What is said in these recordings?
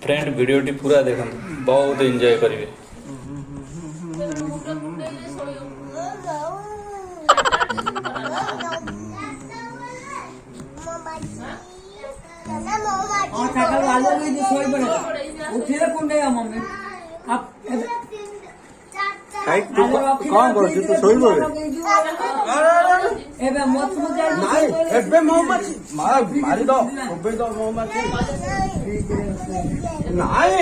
Friend वीडियोटी पूरा देखो बहुत एंजॉय करेंगे। कौन कर तू सोई मारी दो मौमाछी नाई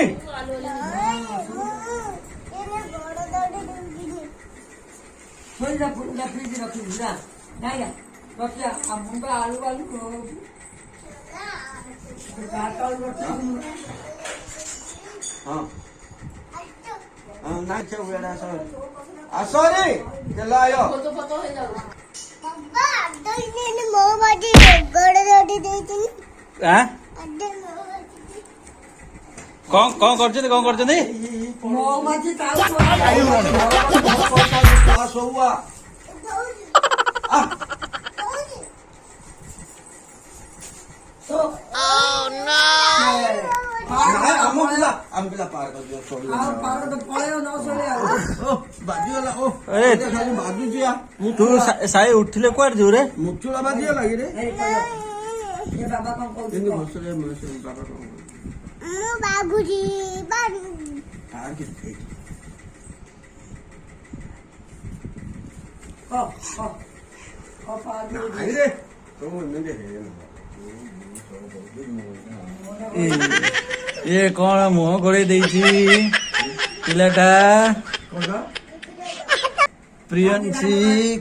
सॉरी चलो आयो कौन कौन करछे कौन करछे मौमाछी तू साई उठले कुआड जो रे मुचुला बाजिया लगी रे बाबा कौन बाबूजी ये कौन मुह घोड़े पिलाटा प्रियंसी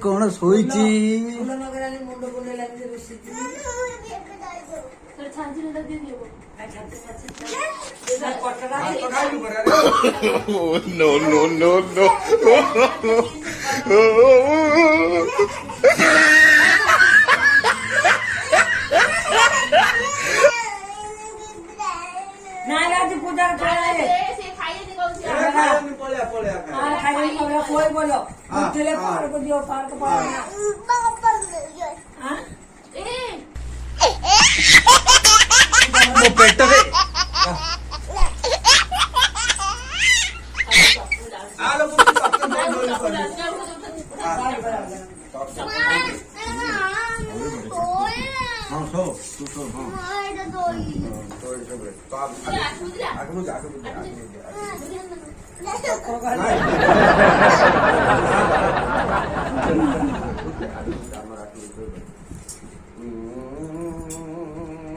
कौन सोईची नो नो नो नो पूजा बोलो पार्क दियो पार्क पेट रे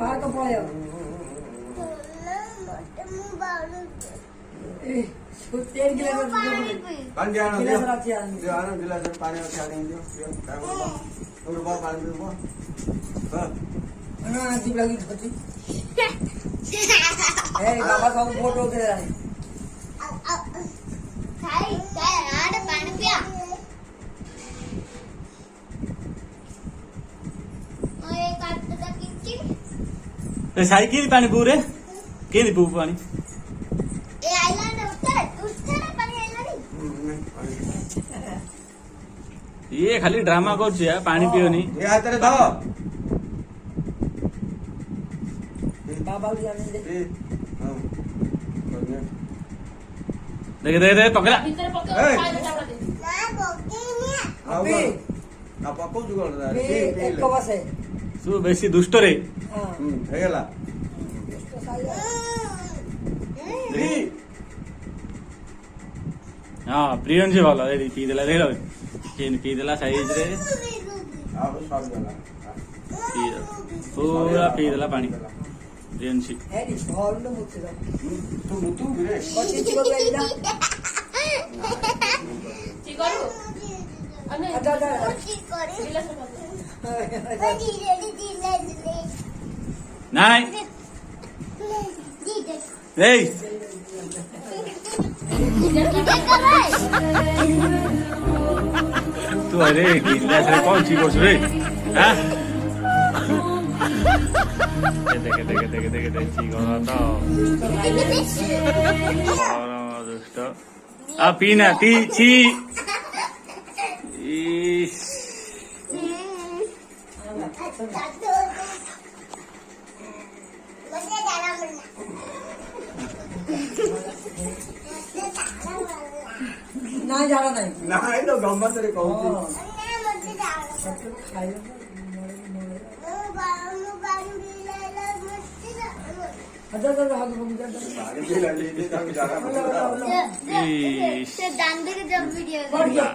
पार्क पळयो तेल गिलास पानी दिया गिलास पानी अजीब लगी बाबा का फोटो उठे रहे साइकिल पानी पूरे के पू पानी ये खाली ड्रामा कर पानी पियोनी देख देख देख पकड़ा तू बेसी दुष्ट रे हाँ प्रियंसी भल पीदेला देख पीदेला साइज रे पूरा पीदेला पानी प्रियंसी नहीं तू अरे गिलास रे कौन सी कोस रे हाँ देखे देखे देखे देखे देखे ची करा तो दुष्ट आ पीना ती ची ନାଇଁ ଝାଡା ନାହିଁ ନାଇଁ ତ ଗମତରେ କହୁଛି ହଁ ମତେ ଯାଅ ଖାଇବ ପାଣି ପିଇଲା ତାକୁ ଜାଗା ଇସ୍। ସେ ଦାଣ୍ଡରେ ଜବ ଭିଡିଓ ବଢିଆ